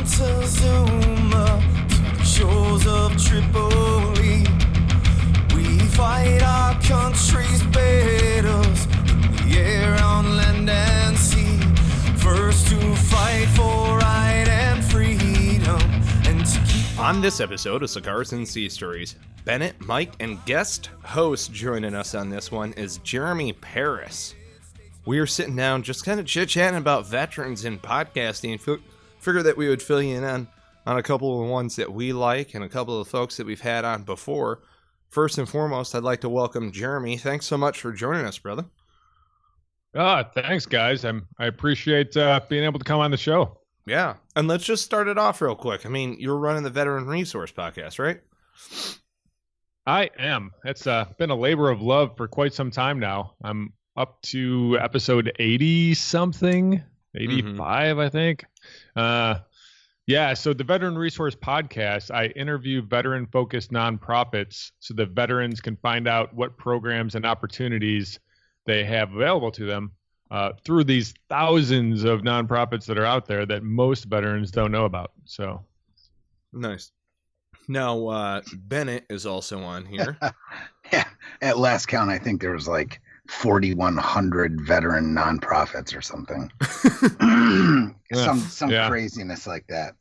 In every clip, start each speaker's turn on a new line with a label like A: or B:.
A: Montezuma to the shores of Tripoli. We fight our country's battles in the air, on land and sea. First to fight for right and freedom, and to keep.
B: On this episode of Cigars and Sea Stories, Bennett, Mike, and guest host joining us on this one is Jeremy Paris. We are sitting down just kind of chit-chatting about veterans and podcasting. Figure that we would fill you in on a couple of ones that we like and a couple of folks that we've had on before. First and foremost, I'd like to welcome Jeremy. Thanks so much for joining us, brother.
C: Thanks, guys. I appreciate being able to come on the show.
B: Yeah, and let's just start it off real quick. I mean, you're running the Veteran Resource Podcast, right?
C: I am. It's been a labor of love for quite some time now. I'm up to episode 80-something, 85, I think. So the Veteran Resource Podcast, I interview veteran-focused nonprofits so that veterans can find out what programs and opportunities they have available to them through these thousands of nonprofits that are out there that most veterans don't know about. So
B: nice. Now, Bennett is also on here.
D: Yeah, at last count, I think there was like 4,100 veteran nonprofits or something. Some craziness like that.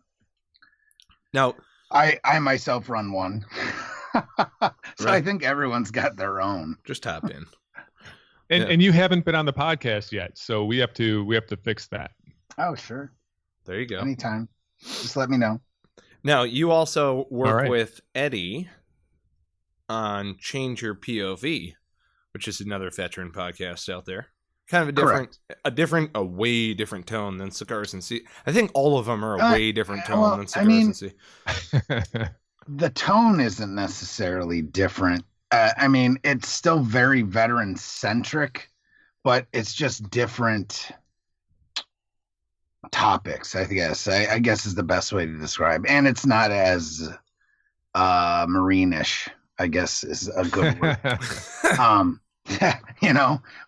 B: Now,
D: I myself run one, so
B: right.
D: I think everyone's got their own.
B: Just hop in.
C: And you haven't been on the podcast yet, so we have to fix that.
D: Oh, sure.
B: There you go.
D: Anytime. Just let me know.
B: Now, you also work with Eddie on Change Your POV, which is another veteran podcast out there. Kind of a way different tone than Cigars and Sea. I think all of them are a way different tone than Cigars and Sea.
D: The tone isn't necessarily different. It's still very veteran centric, but it's just different topics, I guess. I guess is the best way to describe. And it's not as marine-ish, I guess is a good word.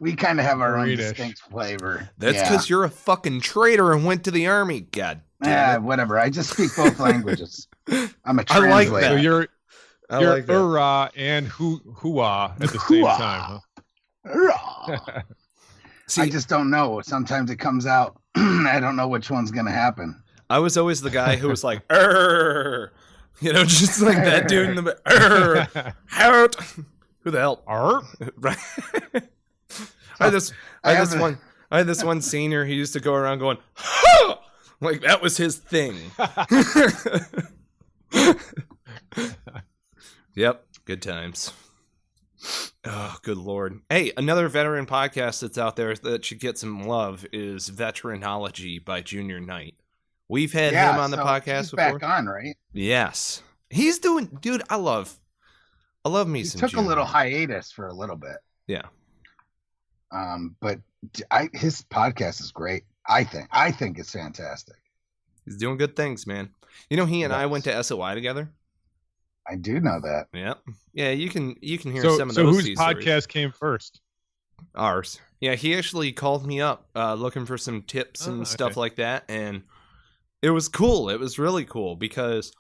D: We kind of have our own distinct flavor.
B: That's because you're a fucking traitor and went to the army. God damn it.
D: Whatever. I just speak both languages. I'm a translator.
B: I like that.
C: So you're
B: like
C: hurrah and hoo-ah at the same time.
D: Huh? See, I just don't know. Sometimes it comes out. I don't know which one's going to happen.
B: I was always the guy who was like, just like that dude in the out. Who the hell? Right. I had this one senior. He used to go around going, ha! Like that was his thing. Yep. Good times. Oh, good Lord. Hey, another veteran podcast that's out there that should get some love is Veteranology by Junior Knight. We've had him on the podcast before.
D: Back on, right?
B: Yes. He's doing, dude, I love me some
D: Took
B: Junior
D: a little
B: Knight.
D: hiatus for a little bit.
B: Yeah.
D: But his podcast is great. I think it's fantastic.
B: He's doing good things, man. You know, he and I went to SOI together.
D: I do know that.
B: Yeah. Yeah, you can hear some of those.
C: So whose
B: sea
C: podcast
B: stories.
C: came first?
B: Ours. Yeah, he actually called me up looking for some tips and stuff like that, and it was cool. It was really cool because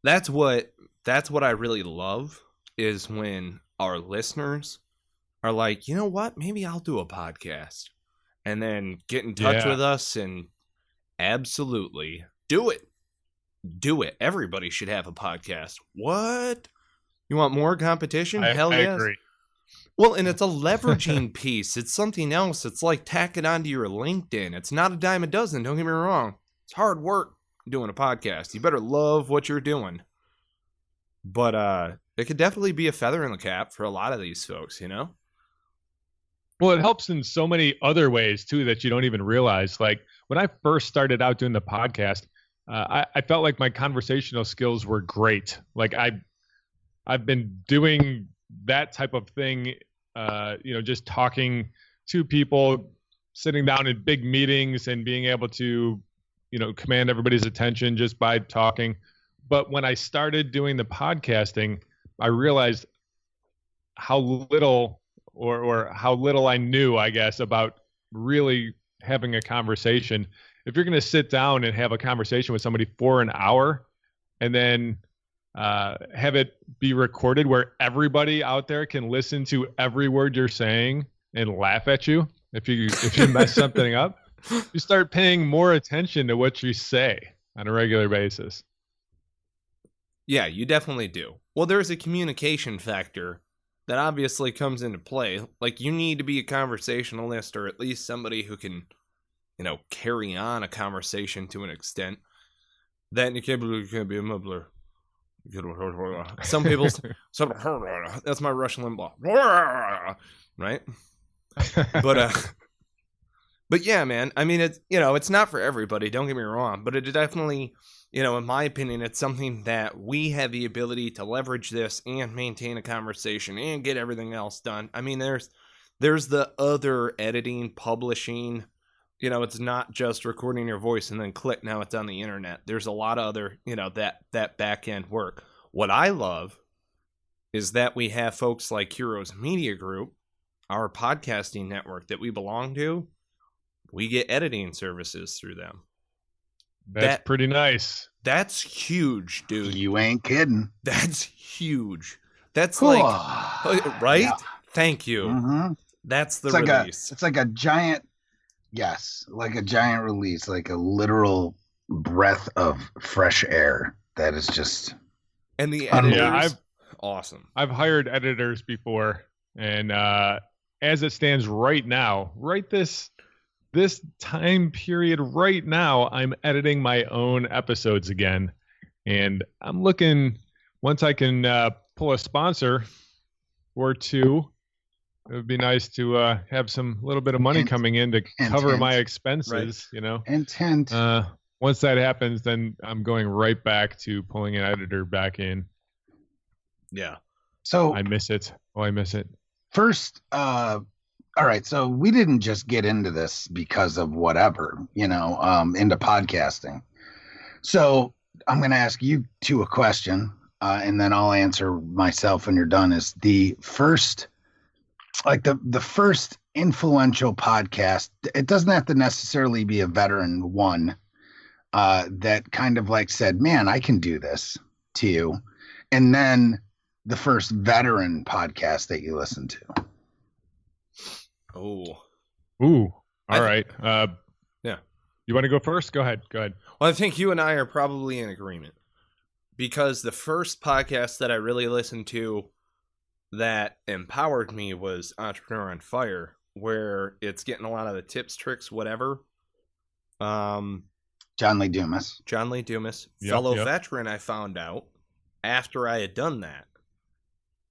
B: that's what I really love is when our listeners are like, you know what, maybe I'll do a podcast, and then get in touch with us and absolutely do it. Do it. Everybody should have a podcast. What? You want more competition? Hell yes. I agree. Well, and it's a leveraging piece. It's something else. It's like tacking onto your LinkedIn. It's not a dime a dozen. Don't get me wrong. It's hard work doing a podcast. You better love what you're doing. But it could definitely be a feather in the cap for a lot of these folks, you know?
C: Well, it helps in so many other ways, too, that you don't even realize. Like, when I first started out doing the podcast, I felt like my conversational skills were great. Like, I've been doing that type of thing, just talking to people, sitting down in big meetings and being able to, command everybody's attention just by talking. But when I started doing the podcasting, I realized how little or how little I knew, I guess, about really having a conversation. If you're going to sit down and have a conversation with somebody for an hour and then have it be recorded where everybody out there can listen to every word you're saying and laugh at you if you mess something up, you start paying more attention to what you say on a regular basis.
B: Yeah, you definitely do. Well, there's a communication factor that obviously comes into play. Like, you need to be a conversationalist, or at least somebody who can, carry on a conversation to an extent. Then you can't be a mumbler. Some people, that's my Rush Limbaugh, right? But yeah, man. I mean, it's not for everybody. Don't get me wrong, but it definitely, in my opinion, it's something that we have the ability to leverage this and maintain a conversation and get everything else done. I mean, there's the other editing, publishing. It's not just recording your voice and then click, now it's on the internet. There's a lot of other, that back end work. What I love is that we have folks like Heroes Media Group, our podcasting network that we belong to. We get editing services through them.
C: That's pretty nice.
B: That's huge, dude.
D: You ain't kidding.
B: That's huge. That's like, right? Yeah. Thank you.
D: Mm-hmm.
B: That's the release.
D: It's like a giant, like a giant release, like a literal breath of fresh air. That is just.
B: And the editors, awesome.
C: I've hired editors before, and as it stands right now, this time period right now, I'm editing my own episodes again. And I'm looking, once I can pull a sponsor or two, it would be nice to have some little bit of money coming in to cover my expenses,
D: right. Intent.
C: Once that happens, then I'm going right back to pulling an editor back in.
B: Yeah.
D: So
C: I miss it. Oh, I miss it.
D: First, all right, so we didn't just get into this because of whatever, into podcasting. So I'm going to ask you two a question, and then I'll answer myself when you're done. Is the first, the first influential podcast, it doesn't have to necessarily be a veteran one, that kind of said, man, I can do this to you. And then the first veteran podcast that you listened to.
B: Oh.
C: Ooh. All right.
B: Yeah.
C: You want to go first? Go ahead.
B: Well, I think you and I are probably in agreement, because the first podcast that I really listened to that empowered me was Entrepreneur on Fire, where it's getting a lot of the tips, tricks, whatever.
D: John Lee Dumas,
B: fellow veteran, I found out after I had done that.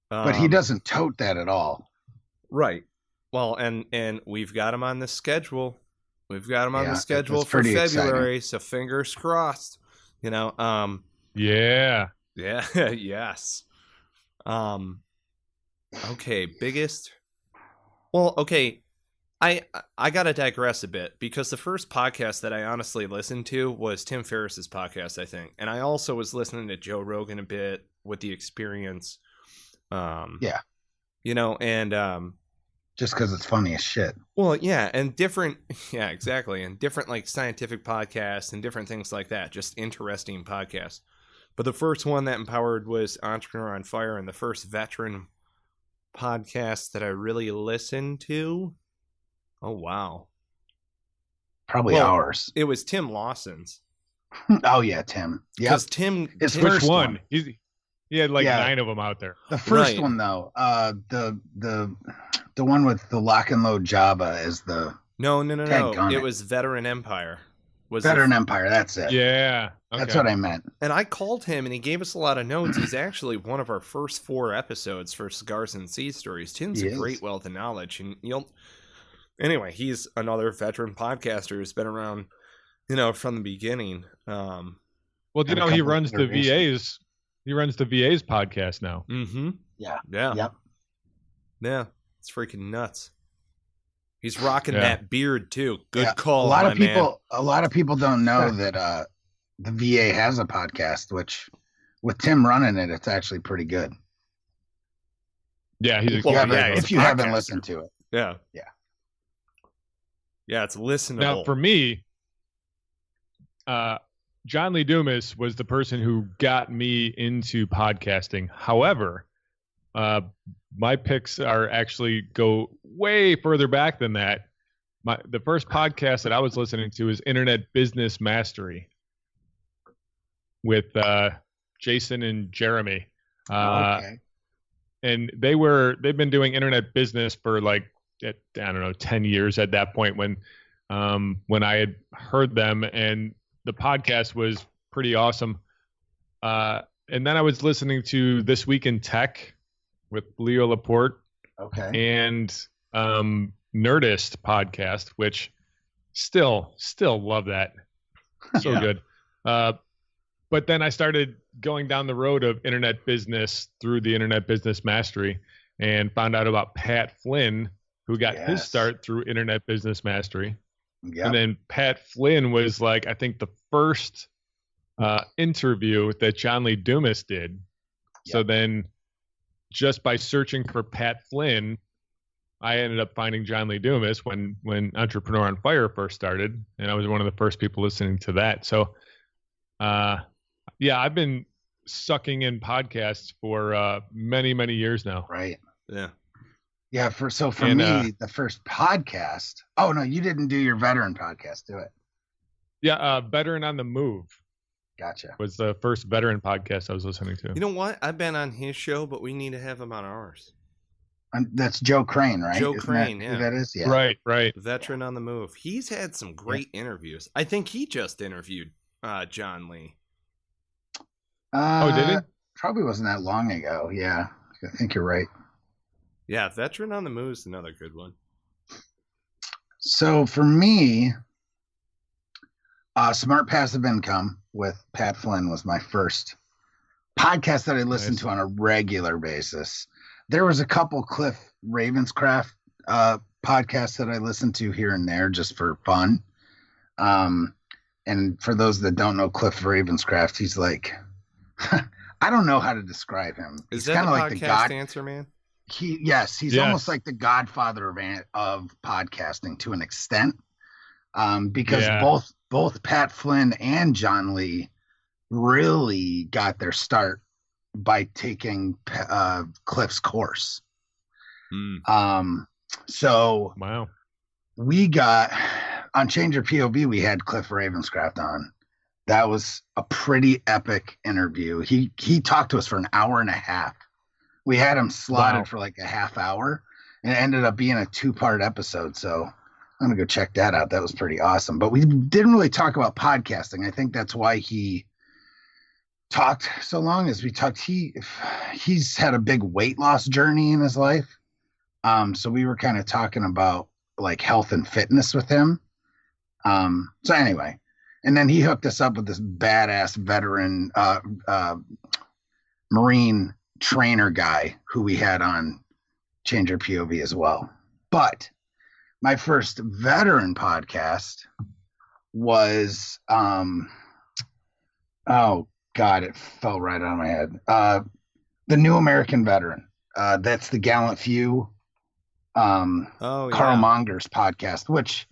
D: But he doesn't tote that at all.
B: Right. Well, and we've got him on the schedule. We've got him on the schedule for February, exciting. So fingers crossed. Yeah. Yes. Okay, biggest. Well, okay. I gotta digress a bit, because the first podcast that I honestly listened to was Tim Ferriss's podcast, I think, and I also was listening to Joe Rogan a bit with the experience. And
D: just because it's funny as shit.
B: Well, yeah, and different, exactly, and different scientific podcasts and different things like that, just interesting podcasts. But the first one that empowered was Entrepreneur on Fire, and the first veteran podcast that I really listened to. Oh, wow.
D: Probably ours.
B: It was Tim Lawson's.
D: Oh, yeah, Tim. Yeah.
B: Because Tim...
C: His first one. He had 9 of them out there.
D: The first one, though, the one with the lock and load Java as the...
B: No. It was Veteran Empire.
D: Empire, that's it.
C: Yeah. Okay.
D: That's what I meant.
B: And I called him, and he gave us a lot of notes. He's actually one of our first 4 episodes for Cigars and Sea Stories. Tim's a great wealth of knowledge, and Anyway, he's another veteran podcaster who's been around, from the begining.
C: Well, he runs the VA's. He runs the VA's podcast now.
B: Mm-hmm.
D: Yeah.
B: Yep. Yeah. It's freaking nuts. He's rocking that beard too. Good call.
D: A lot of people don't know that the VA has a podcast, which with Tim running it, it's actually pretty good.
C: Yeah,
D: if you haven't listened to it.
B: Yeah.
D: Yeah.
B: Yeah, it's listenable.
C: Now, for me, John Lee Dumas was the person who got me into podcasting. However, my picks are actually go way further back than that. The first podcast that I was listening to is Internet Business Mastery with Jason and Jeremy.
D: Okay.
C: And they've been doing internet business for like, I don't know, 10 years at that point when I had heard them, and the podcast was pretty awesome. And then I was listening to This Week in Tech with Leo Laporte.
D: Okay.
C: And Nerdist podcast, which still love that. So good. But then I started going down the road of internet business through the Internet Business Mastery and found out about Pat Flynn, who got his start through Internet Business Mastery. Yep. And then Pat Flynn was like, I think the first interview that John Lee Dumas did. Yep. So then just by searching for Pat Flynn, I ended up finding John Lee Dumas when Entrepreneur on Fire first started. And I was one of the first people listening to that. So, I've been sucking in podcasts for many, many years now.
D: Right.
B: Yeah.
D: Yeah. For me, the first podcast. Oh, no, you didn't do your veteran podcast, do it?
C: Yeah. Veteran on the Move.
D: Gotcha.
C: Was the first veteran podcast I was listening to.
B: You know what? I've been on his show, but we need to have him on ours.
D: That's Joe Crane, right?
B: Joe
D: Isn't
B: Crane,
D: that
B: yeah.
D: who that is? Yeah.
C: Right.
B: Veteran on the Move. He's had some great interviews. I think he just interviewed John Lee.
C: Did he?
D: Probably wasn't that long ago. Yeah, I think you're right.
B: Yeah, Veteran on the Move is another good one.
D: So for me, Smart Passive Income with Pat Flynn was my first podcast that I listened to on a regular basis. There was a couple Cliff Ravenscraft podcasts that I listened to here and there just for fun. And for those that don't know Cliff Ravenscraft, he's like, I don't know how to describe him.
B: Is
D: he's
B: that the
D: like
B: podcast answer, man?
D: He's almost like the godfather of podcasting to an extent. Because both Pat Flynn and John Lee really got their start by taking Cliff's course. So
C: wow,
D: we got on Change Your POV. We had Cliff Ravenscraft on. That was a pretty epic interview. He talked to us for an hour and a half. We had him slotted for like a half hour, and it ended up being a 2-part episode. So I'm gonna go check that out. That was pretty awesome. But we didn't really talk about podcasting. I think that's why he talked so long. As we talked, he's had a big weight loss journey in his life. So we were kind of talking about like health and fitness with him. So anyway, and then he hooked us up with this badass veteran Marine trainer guy who we had on Change Your POV as well. But my first veteran podcast was oh God, it fell right out of my head. The New American Veteran. That's the Gallant Few. Carl Monger's podcast, which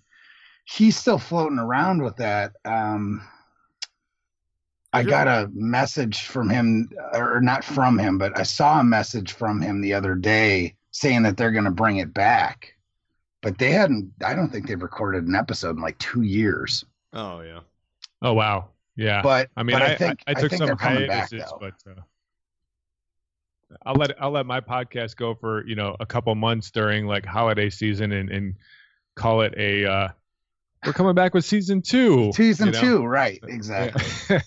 D: he's still floating around with that. I got a message from him, or not from him, but I saw a message from him the other day saying that they're going to bring it back. But I don't think they've recorded an episode in like 2 years.
B: Oh, yeah.
C: Oh, wow. Yeah.
D: But
C: I mean,
D: but
C: I took some hiatuses,
D: back,
C: but I'll let my podcast go for, a couple months during like holiday season and call it we're coming back with season 2.
D: Season 2, right. Exactly.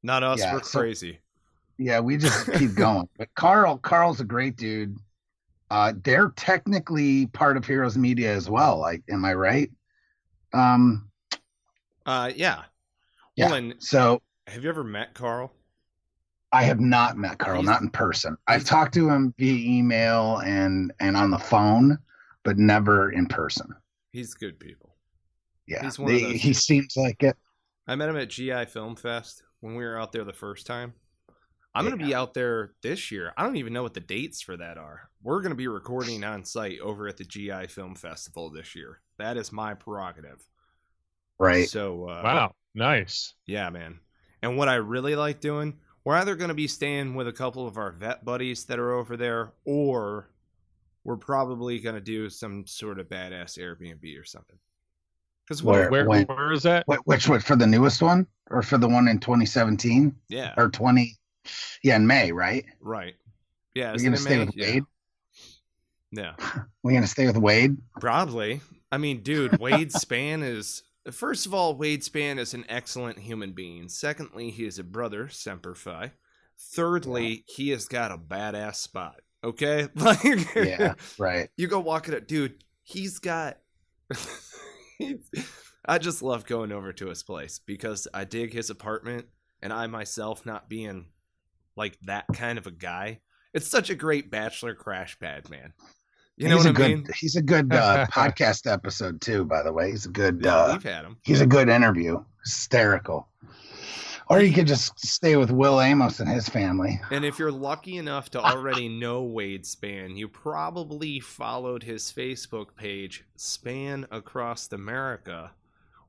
B: Not us, we're crazy.
D: Yeah, we just keep going. But Carl's a great dude. They're technically part of Heroes Media as well. Like, am I right?
B: Yeah.
D: Yeah.
B: Well,
D: so
B: have you ever met Carl?
D: I have not met Carl, not in person. I've talked to him via email and on the phone, but never in person.
B: He's good people.
D: Yeah,
B: he's one of those
D: he seems like it.
B: I met him at GI Film Fest when we were out there the first time. I'm going to be out there this year. I don't even know what the dates for that are. We're going to be recording on site over at the GI Film Festival this year. That is my prerogative.
D: Right.
B: So,
C: wow. Nice.
B: Yeah, man. And what I really like doing, we're either going to be staying with a couple of our vet buddies that are over there, or we're probably going to do some sort of badass Airbnb or something. Because
C: where is that?
D: Which one, for the newest one or for the one in 2017?
B: Yeah.
D: Or 20? Yeah, in May, right?
B: Right. Yeah.
D: We're going to stay with Wade?
B: Yeah.
D: We're going to stay with Wade?
B: Probably. I mean, dude, Wade Spann is... First of all, Wade Spann is an excellent human being. Secondly, he is a brother, Semper Fi. Thirdly, he has got a badass spot. Okay? Like,
D: yeah, right.
B: You go walk it up. Dude, he's got... I just love going over to his place because I dig his apartment, and I myself not being like that kind of a guy. It's such a great bachelor crash pad, man. You know what I mean?
D: He's a good podcast episode too, by the way. He's a good
B: we've had him.
D: He's a good interview. Hysterical. Or you could just stay with Will Amos and his family.
B: And if you're lucky enough to already know Wade Spann, you probably followed his Facebook page, Spann Across America,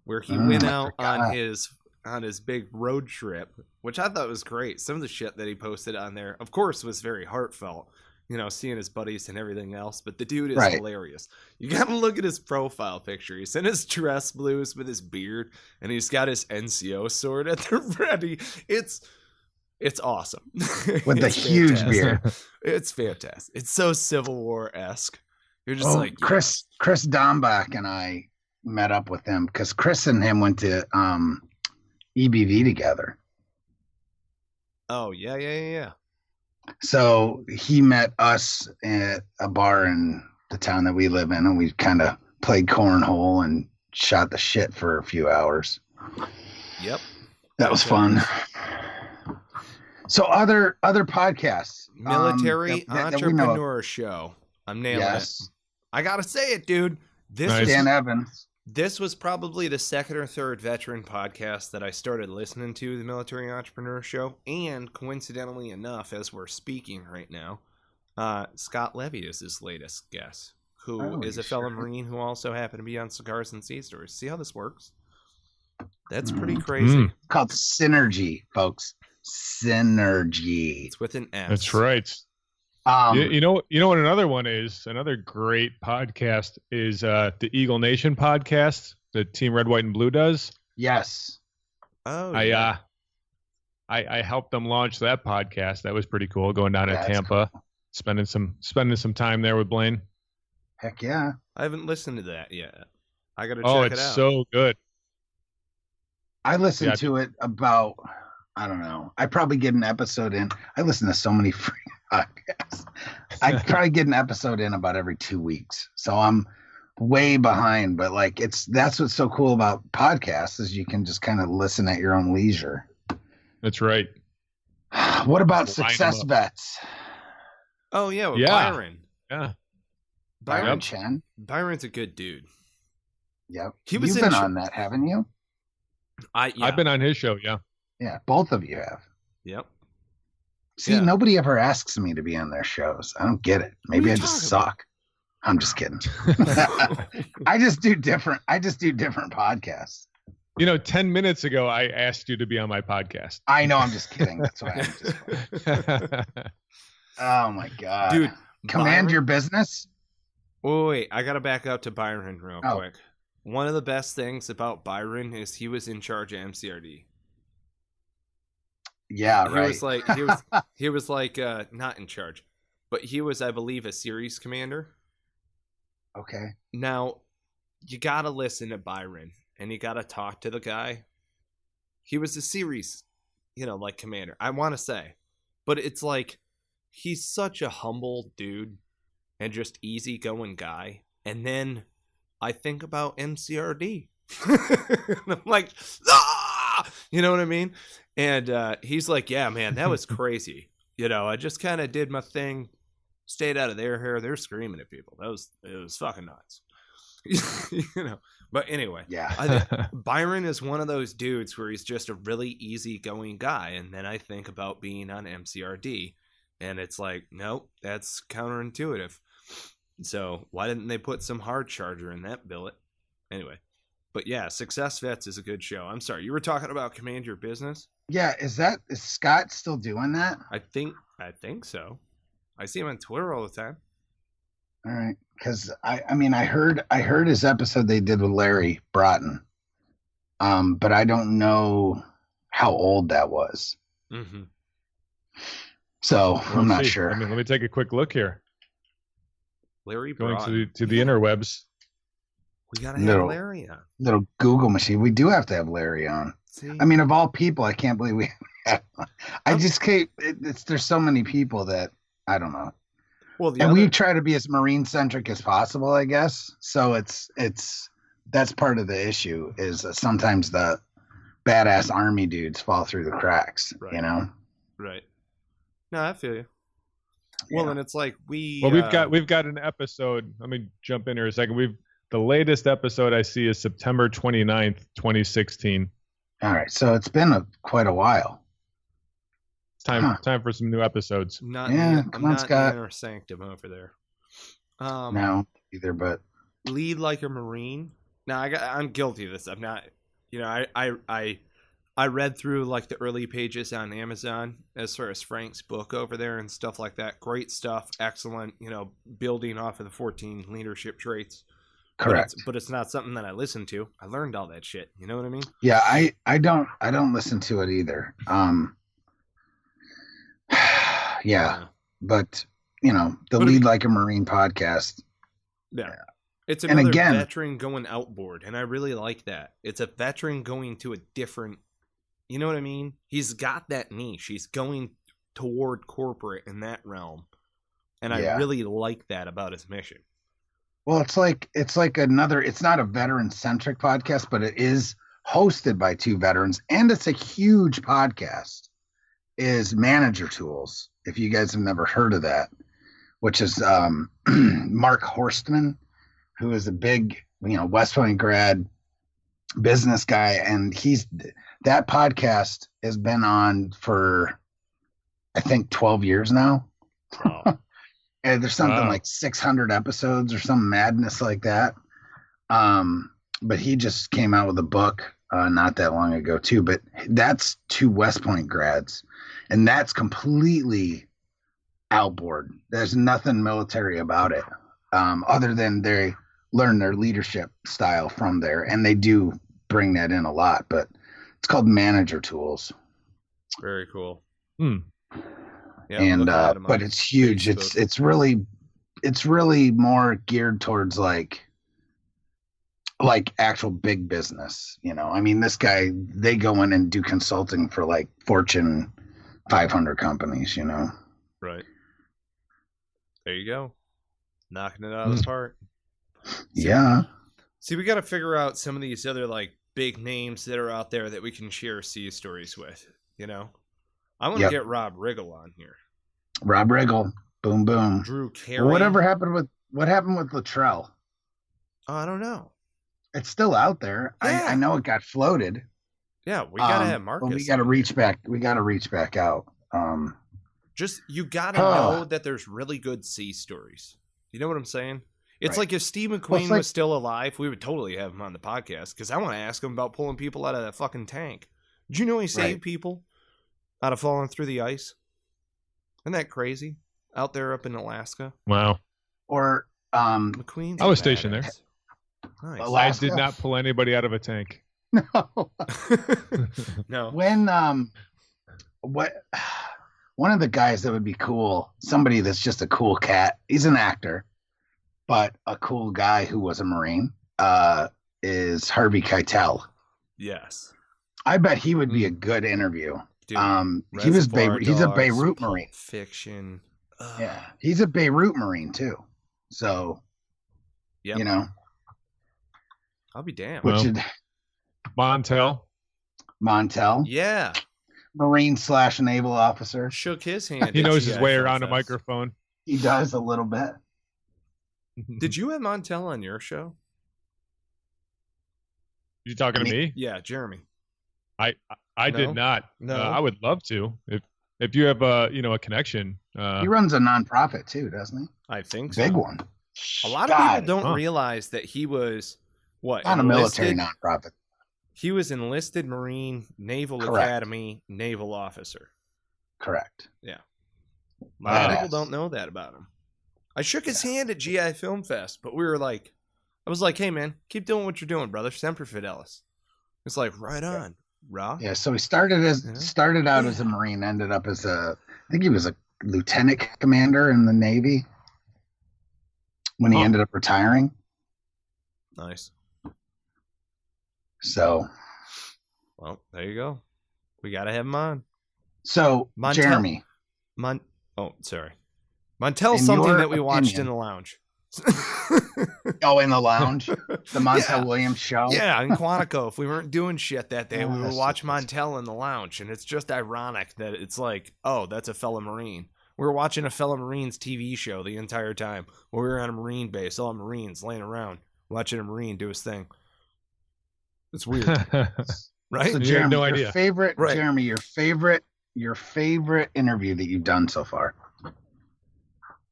B: where he went out on his big road trip, which I thought was great. Some of the shit that he posted on there, of course, was very heartfelt. You know, seeing his buddies and everything else. But the dude is hilarious. You got to look at his profile picture. He's in his dress blues with his beard, and he's got his NCO sword at the ready. It's awesome.
D: With the huge beard.
B: It's fantastic. It's so Civil War-esque. You're just like...
D: Chris Dombach and I met up with him because Chris and him went to EBV together.
B: Oh, yeah.
D: So he met us at a bar in the town that we live in, and we kind of played cornhole and shot the shit for a few hours.
B: Yep.
D: That was fun. So other podcasts.
B: Military Entrepreneur Show. I'm nailing it. I got to say it, dude.
D: Dan Evans.
B: This was probably the second or third veteran podcast that I started listening to, the Military Entrepreneur Show. And coincidentally enough, as we're speaking right now, Scott Levy is his latest guest, who is a fellow Marine who also happened to be on Cigars and Sea Stories. See how this works? That's pretty crazy.
D: It's called Synergy, folks. Synergy.
B: It's with an S.
C: That's right. You know what another one is? Another great podcast is the Eagle Nation podcast that Team Red, White, and Blue does.
D: Yes.
B: Oh,
C: yeah. I helped them launch that podcast. That was pretty cool. Going down to Tampa, cool. spending some time there with Blaine.
D: Heck yeah!
B: I haven't listened to that yet. I got to check it out.
C: Oh, it's so good.
D: I listened to it about, I don't know. I probably get an episode in. I listen to so many free podcasts. I probably get an episode in about every 2 weeks. So I'm way behind, but like that's what's so cool about podcasts is you can just kind of listen at your own leisure.
C: That's right.
D: What about Success Bets?
B: Oh yeah, with Byron.
C: Yeah.
D: Byron Chen.
B: Byron's a good dude.
D: Yep.
B: You've
D: been on that, haven't you?
C: I've been on his show, yeah.
D: Yeah, both of you have.
B: Yep.
D: See, nobody ever asks me to be on their shows. I don't get it. Maybe I just suck. I'm just kidding. I just do different podcasts.
C: 10 minutes ago, I asked you to be on my podcast.
D: I know. I'm just kidding. That's why I'm just Oh, my God.
B: Dude.
D: Command your business?
B: Wait. I got to back up to Byron real quick. One of the best things about Byron is he was in charge of MCRD.
D: Yeah, right.
B: He was like not in charge, but he was, I believe, a series commander.
D: Okay.
B: Now, you got to listen to Byron and you got to talk to the guy. He was a series, commander, I want to say. But it's like he's such a humble dude and just easygoing guy. And then I think about MCRD. And I'm like, you know what I mean? And he's like, yeah, man, that was crazy. I just kind of did my thing, stayed out of their hair. They're screaming at people. It was fucking nuts. But anyway,
D: Yeah.
B: I think Byron is one of those dudes where he's just a really easygoing guy. And then I think about being on MCRD, and it's like, nope, that's counterintuitive. So why didn't they put some hard charger in that billet? Anyway, but yeah, Success Vets is a good show. I'm sorry, you were talking about Command Your Business?
D: Yeah, is Scott still doing that?
B: I think so. I see him on Twitter all the time.
D: All right, because I mean I heard his episode they did with Larry Broughton, but I don't know how old that was.
B: Mm-hmm.
D: So I'm not sure.
C: I mean, let me take a quick look here.
B: Larry
C: Going
B: Broughton.
C: to the interwebs.
B: We gotta have Larry on.
D: Little Google machine. We do have to have Larry on.
B: See?
D: I mean, of all people, I can't believe we have. I just can't. There's so many people that I don't know.
B: Well,
D: we try to be as marine centric as possible, I guess. So that's part of the issue is sometimes the badass army dudes fall through the cracks.
B: Right.
D: You know.
B: Right. No, I feel you. Well, and it's like
C: we've got an episode. Let me jump in here a second. The latest episode I see is September 29th, 2016.
D: All right, so it's been quite a while.
C: It's time for some new episodes.
D: Come on, Scott.
B: In our sanctum over there.
D: No, either, but
B: lead like a Marine. Now I'm guilty of this. I'm not. You know, I read through like the early pages on Amazon as far as Frank's book over there and stuff like that. Great stuff, excellent. You know, building off of the 14 leadership traits.
D: Correct.
B: But it's not something that I listen to. I learned all that shit. You know what I mean?
D: Yeah, I don't listen to it either. Yeah, but you know, Lead Like a Marine podcast.
B: Yeah. It's another veteran going outboard, and I really like that. It's a veteran going to a different, you know what I mean? He's got that niche. He's going toward corporate in that realm. And I really like that about his mission.
D: Well, it's like another, it's not a veteran centric podcast, but it is hosted by two veterans, and it's a huge podcast. Is Manager Tools, if you guys have never heard of that, which is Mark Horstman, who is a big, West Point grad business guy. And that podcast has been on for, I think, 12 years now. Wow. And there's something like 600 episodes or some madness like that. But he just came out with a book not that long ago too. But that's two West Point grads. And that's completely outboard. There's nothing military about it, other than they learn their leadership style from there, and they do bring that in a lot. But it's called Manager Tools.
B: Very cool.
D: Yeah, and but it's huge. Facebook. It's really more geared towards like actual big business. I mean, this guy, they go in and do consulting for like Fortune 500 companies.
B: Right. There you go. Knocking it out of the park. See, we got to figure out some of these other like big names that are out there that we can share sea stories with. I want to get Rob Riggle on here.
D: Rob Riggle, boom, boom.
B: Drew Carey.
D: Well, what happened with Luttrell?
B: Oh, I don't know.
D: It's still out there. Yeah. I know it got floated.
B: Yeah, we gotta have Marcus.
D: But we gotta reach back. We gotta reach back out.
B: You gotta know that there's really good sea stories. You know what I'm saying? It's like if Steve McQueen was still alive, we would totally have him on the podcast because I want to ask him about pulling people out of that fucking tank. Did you know he saved people out of falling through the ice? Isn't that crazy? Out there up in Alaska.
C: Wow.
D: Or
B: McQueen.
C: I was stationed there.
B: Nice.
C: Alaska? I did not pull anybody out of a tank.
D: No.
B: No.
D: When one of the guys that would be cool, somebody that's just a cool cat. He's an actor, but a cool guy who was a Marine, is Harvey Keitel.
B: Yes.
D: I bet he would be a good interview.
B: Dude,
D: he's a Beirut Marine.
B: Fiction.
D: Yeah, he's a Beirut Marine too. So,
B: I'll be damned.
C: Montel.
B: Yeah.
D: Marine / naval officer.
B: Shook his hand.
C: He knows his way around a microphone.
D: He does a little bit.
B: Did you have Montel on your show?
C: You talking to me?
B: Yeah, Jeremy.
C: I
B: No?
C: did not.
B: No.
C: I would love to if you have a connection.
D: He runs a nonprofit too, doesn't he?
B: I think
D: Big
B: so.
D: one.
B: A lot of people don't realize that he was
D: not a military nonprofit.
B: He was enlisted Marine, Naval
D: Correct.
B: Academy, naval officer.
D: Correct.
B: Yeah. A lot of people don't know that about him. I shook his hand at GI Film Fest, but I was like, hey man, keep doing what you're doing, brother. Semper Fidelis. It's like, right on, raw.
D: Yeah, so he started out as a Marine, ended up as I think he was a lieutenant commander in the Navy when he ended up retiring.
B: Nice.
D: So,
B: well, there you go. We got to have him on.
D: So, Jeremy.
B: Sorry. Montel's something that we watched in the lounge.
D: In the lounge? The Montel Williams show?
B: Yeah, in Quantico. If we weren't doing shit that day, we would watch
D: so
B: Montel in the lounge. And it's just ironic that it's like, oh, that's a fellow Marine. We were watching a fellow Marine's TV show the entire time. While we were on a Marine base, all Marines laying around, watching a Marine do his thing. It's weird. Right?
D: So, Jeremy,
C: you have no idea.
D: Jeremy, your favorite interview that you've done so far?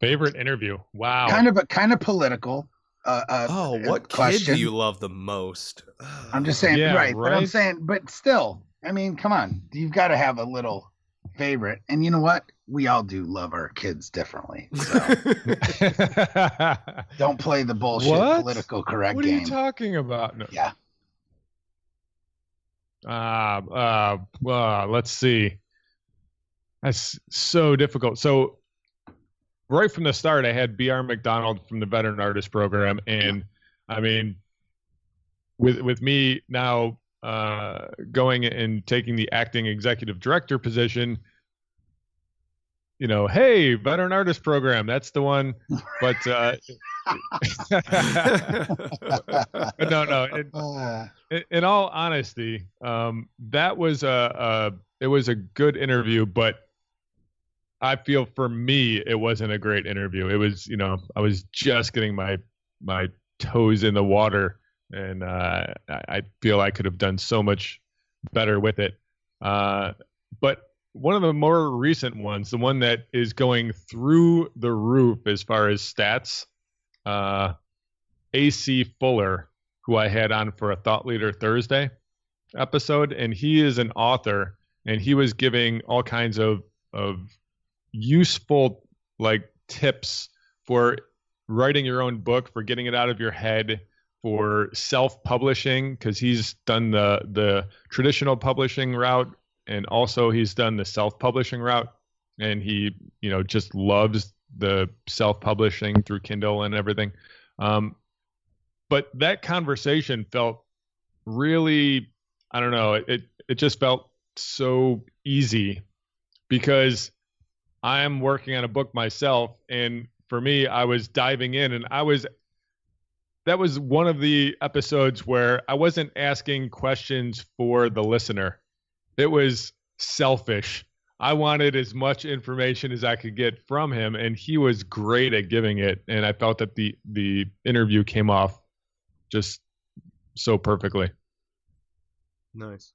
C: Favorite interview? Wow.
D: Kind of political.
B: What
D: question.
B: kid do you love the most?
D: I'm just saying, right? But I'm saying, but still, I mean, come on, you've got to have a little favorite. And you know what? We all do love our kids differently. So don't play the bullshit political correct game.
C: What are you talking about? No.
D: Yeah.
C: Let's see. That's so difficult. So right from the start, I had B.R. McDonald from the Veteran Artist Program. And I mean, with me now going and taking the acting executive director position, you know, hey, Veteran Artist Program, that's the one. But no. In all honesty, that was it was a good interview, but I feel for me it wasn't a great interview. It was, you know, I was just getting my toes in the water, and I feel I could have done so much better with it. But one of the more recent ones, the one that is going through the roof as far as stats, AC Fuller, who I had on for a Thought Leader Thursday episode, and he is an author, and he was giving all kinds of useful like tips for writing your own book, for getting it out of your head, for self-publishing, because he's done the traditional publishing route, and also he's done the self-publishing route, and he, you know, just loves the self-publishing through Kindle and everything. But that conversation felt really, I don't know, it just felt so easy because I am working on a book myself, and for me, I was diving in, and that was one of the episodes where I wasn't asking questions for the listener. It was selfish. I wanted as much information as I could get from him, and he was great at giving it. And I felt that the interview came off just so perfectly.
B: Nice.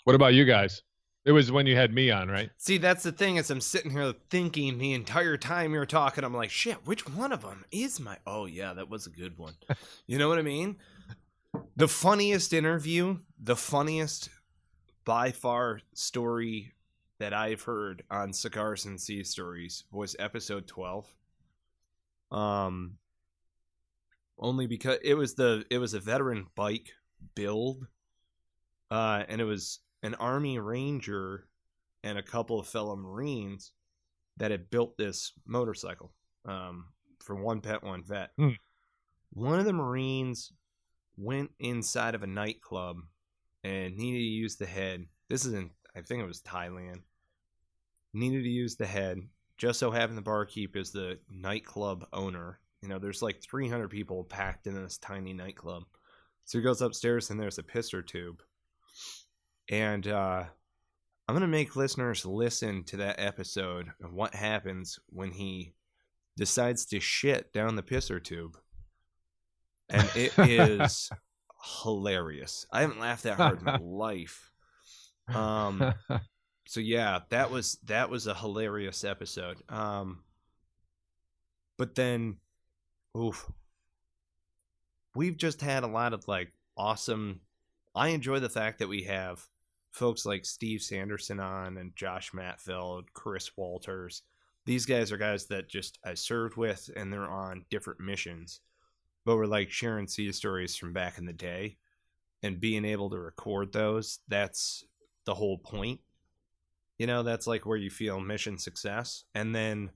C: What about you guys? It was when you had me on, right?
B: See, that's the thing, is I'm sitting here thinking the entire time you're talking, I'm like, shit, which one of them is my... Oh, yeah, that was a good one. You know what I mean? The funniest interview, the funniest by far story that I've heard on Cigars and Sea Stories was episode 12. Only because it was a veteran bike build, and it was an Army Ranger and a couple of fellow Marines that had built this motorcycle for one pet, one vet. One of the Marines went inside of a nightclub and needed to use the head. This is I think it was Thailand. Needed to use the head. Just so happened the barkeep is the nightclub owner. You know, there's like 300 people packed in this tiny nightclub. So he goes upstairs and there's a pisser tube. And I'm going to make listeners listen to that episode of what happens when he decides to shit down the pisser tube. and it is hilarious. I haven't laughed that hard in my life. So yeah, that was a hilarious episode. But then, we've just had a lot of like awesome. I enjoy the fact that we have folks like Steve Sanderson on and Josh Matfield, Chris Walters. These guys are guys that just I served with, and they're on different missions, but we're like sharing sea stories from back in the day, and being able to record those. That's the whole point. You know, that's like where you feel mission success. And then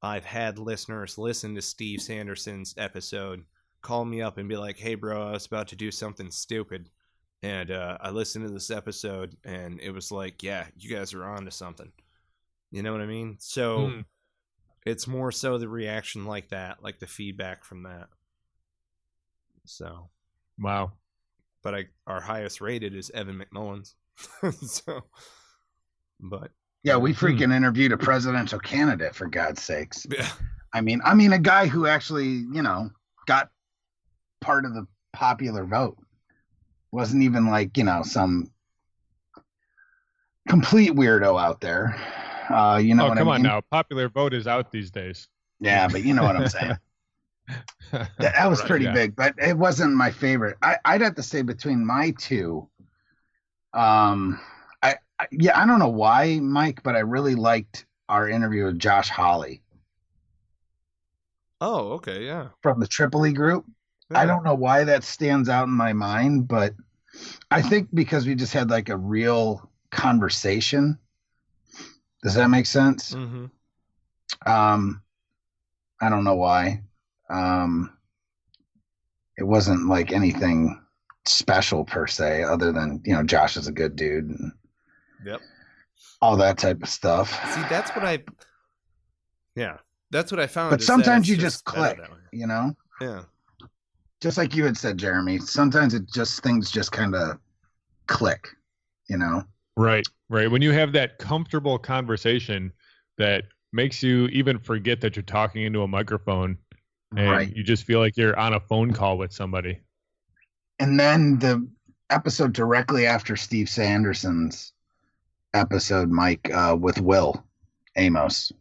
B: I've had listeners listen to Steve Sanderson's episode, call me up and be like, hey, bro, I was about to do something stupid. And I listened to this episode and it was like, yeah, you guys are on to something. You know what I mean? So it's more so the reaction like that, like the feedback from that. So.
C: Wow.
B: But our highest rated is Evan McMullins. So, but
D: yeah, we freaking interviewed a presidential candidate, for God's sakes.
B: Yeah.
D: I mean, a guy who actually, got part of the popular vote. Wasn't even like, some complete weirdo out there. You know what I mean?
C: Come on now. Popular vote is out these days.
D: Yeah, but you know what I'm saying. That was pretty big, but it wasn't my favorite. I'd have to say between my two, I don't know why, Mike, but I really liked our interview with Josh Hawley.
B: Oh, okay, yeah.
D: From the Tripoli group. Yeah. I don't know why that stands out in my mind, but I think because we just had like a real conversation. Does that make sense?
B: Mm-hmm.
D: I don't know why. It wasn't like anything special per se, other than, Josh is a good dude and all that type of stuff.
B: See, that's what I found.
D: But sometimes you just click,
B: Yeah.
D: Just like you had said, Jeremy, sometimes things just kind of click,
C: Right. When you have that comfortable conversation that makes you even forget that you're talking into a microphone and you just feel like you're on a phone call with somebody.
D: And then the episode directly after Steve Sanderson's episode, Mike, with Will Amos.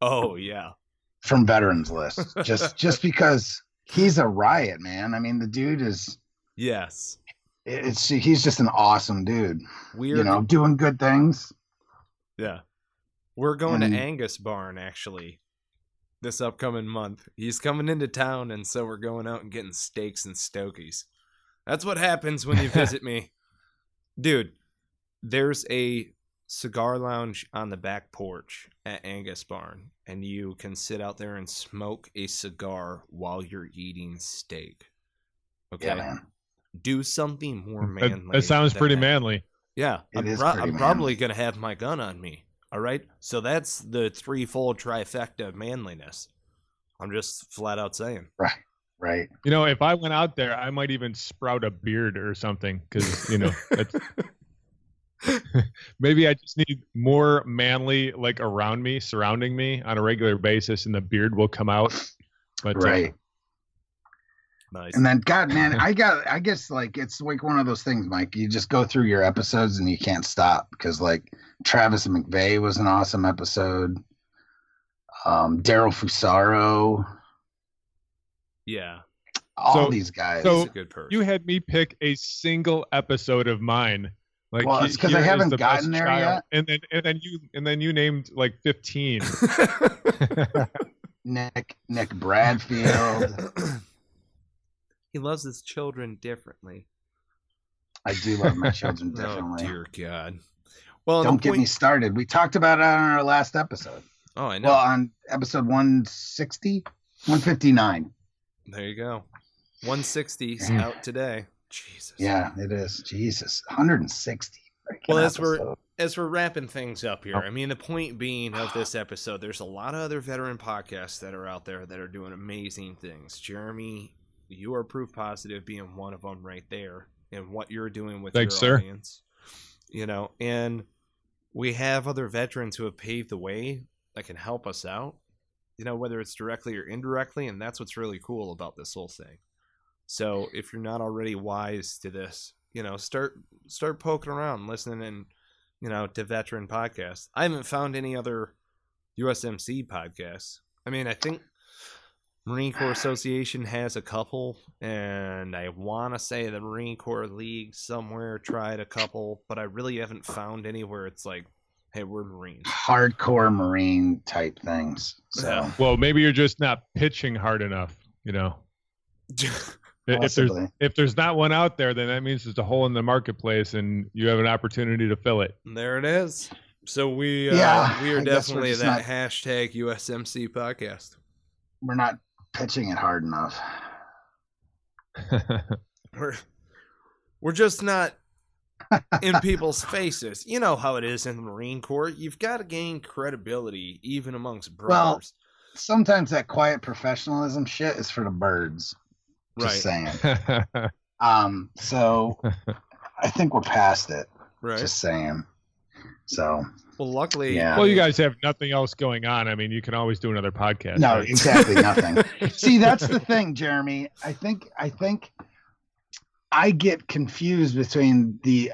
B: Oh, yeah.
D: From Veterans List. Just because he's a riot, man. I mean, the dude is...
B: Yes.
D: He's just an awesome dude. Weird. Doing good things.
B: Yeah. We're going to Angus Barn, actually, this upcoming month. He's coming into town, and so we're going out and getting steaks and stokies. That's what happens when you visit me. Dude, there's a cigar lounge on the back porch at Angus Barn, and you can sit out there and smoke a cigar while you're eating steak. Okay?
D: Yeah, man.
B: Do something more manly.
C: That sounds pretty manly.
B: Yeah. I'm probably going to have my gun on me. All right? So that's the threefold trifecta of manliness. I'm just flat out saying.
D: Right.
C: If I went out there, I might even sprout a beard or something because, that's... maybe I just need more manly, like around me, surrounding me on a regular basis, and the beard will come out. But,
D: right.
B: Nice.
D: And then, God, man, I guess like it's like one of those things, Mike. You just go through your episodes and you can't stop because like Travis McVeigh was an awesome episode. Daryl Fusaro.
B: Yeah.
D: All these guys.
C: So
B: he's a good person.
C: You had me pick a single episode of mine. Like,
D: well, it's because I haven't gotten there yet.
C: And then you named like 15.
D: Nick Bradfield.
B: He loves his children differently.
D: I do love my children differently.
B: Oh, dear God. Well,
D: don't get me started. We talked about it on our last episode.
B: Oh, I know.
D: Well, on episode 160, 159.
B: There you go. 160's out today. Jesus.
D: Yeah, it is. Jesus. 160.
B: Well, as we're wrapping things up here, I mean, the point being of this episode, there's a lot of other veteran podcasts that are out there that are doing amazing things. Jeremy, you are proof positive being one of them right there and what you're doing with your audience. And we have other veterans who have paved the way that can help us out. whether it's directly or indirectly, and that's what's really cool about this whole thing. So if you're not already wise to this, start poking around, listening and, to veteran podcasts. I haven't found any other USMC podcasts. I mean, I think Marine Corps Association has a couple, and I want to say the Marine Corps League somewhere tried a couple, but I really haven't found anywhere it's like, hey, we're Marines.
D: Hardcore Marine type things. So,
B: Yeah.
C: Well, maybe you're just not pitching hard enough, If there's not one out there, then that means there's a hole in the marketplace, and you have an opportunity to fill it.
B: There it is. So we are definitely that hashtag USMC podcast.
D: We're not pitching it hard enough.
B: We're just not in people's faces. You know how it is in the Marine Corps. You've got to gain credibility even amongst brothers.
D: Well, sometimes that quiet professionalism shit is for the birds. Just saying. So I think we're past it.
B: Right.
D: Just saying. So.
B: Well, luckily.
D: Yeah.
C: Well, you guys have nothing else going on. I mean, you can always do another podcast.
D: No,
C: right?
D: exactly nothing. See, that's the thing, Jeremy. I think I get confused between the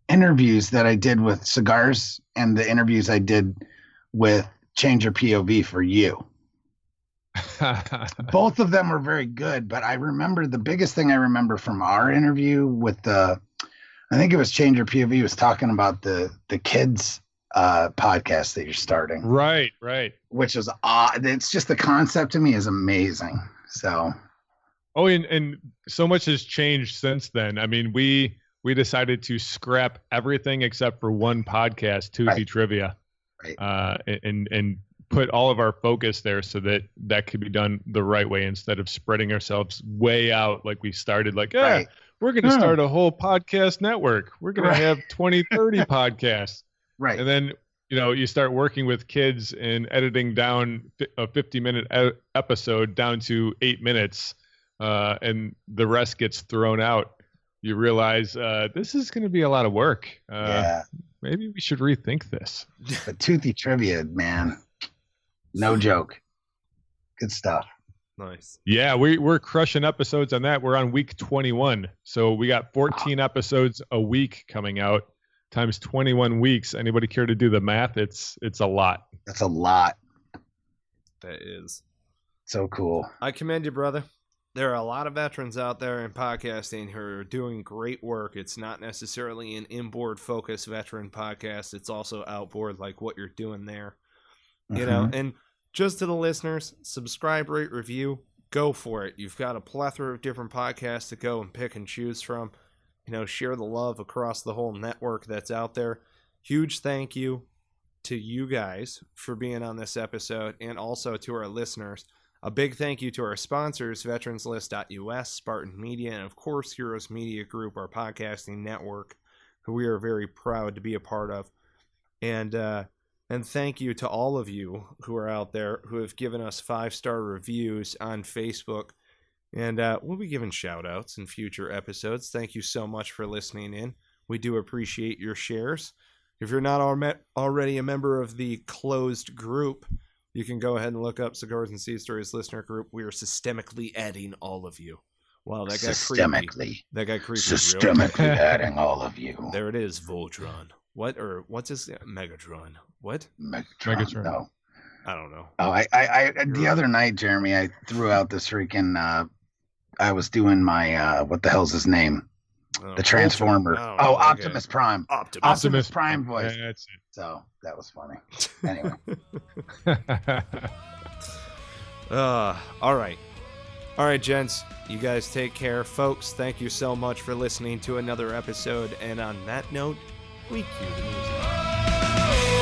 D: interviews that I did with Cigars and the interviews I did with Change Your POV for you. Both of them were very good, but I remember the biggest thing I remember from our interview with I think it was Change Your POV was talking about the kids podcast that you're starting.
C: Right.
D: Which is odd. It's just the concept to me is amazing. So.
C: Oh, and so much has changed since then. I mean, we decided to scrap everything except for one podcast, Tuesday Trivia, and put all of our focus there so that could be done the right way instead of spreading ourselves way out like we started. Like, we're going to start a whole podcast network. We're going to have 20, 30 podcasts.
D: Right.
C: And then, you start working with kids and editing down a 50-minute episode down to 8 minutes. And the rest gets thrown out. You realize this is going to be a lot of work. Maybe we should rethink this.
D: But Toothy Trivia, man, no joke. Good stuff.
B: Nice.
C: Yeah, we're crushing episodes on that. We're on week 21, so we got 14 episodes a week coming out times 21 weeks. Anybody care to do the math? It's a lot.
D: That's a lot.
B: That is
D: so cool.
B: I commend you, brother. There are a lot of veterans out there in podcasting who are doing great work. It's not necessarily an inboard focused veteran podcast. It's also outboard, like what you're doing there. And just to the listeners, subscribe, rate, review, go for it. You've got a plethora of different podcasts to go and pick and choose from. Share the love across the whole network that's out there. Huge thank you to you guys for being on this episode, and also to our listeners. A big thank you to our sponsors, veteranslist.us, Spartan Media, and of course, Heroes Media Group, our podcasting network, who we are very proud to be a part of. And thank you to all of you who are out there who have given us 5-star reviews on Facebook. And we'll be giving shout-outs in future episodes. Thank you so much for listening in. We do appreciate your shares. If you're not already a member of the closed group, you can go ahead and look up Cigars and Sea Stories listener group. We are systemically adding all of you. Wow, that got creepy. That got creepy.
D: Systemically adding all of you.
B: There it is, Voltron. What's his Megatron? What?
C: Megatron.
D: No.
B: I don't know.
D: Oh, I the other night, Jeremy, I threw out this freaking. I was doing my what the hell's his name? The Transformer. Optimus Prime. Optimus Prime voice.
C: Yeah, that's it.
D: So that was funny. Anyway.
B: All right, gents. You guys take care. Folks, thank you so much for listening to another episode. And on that note, we cue the music.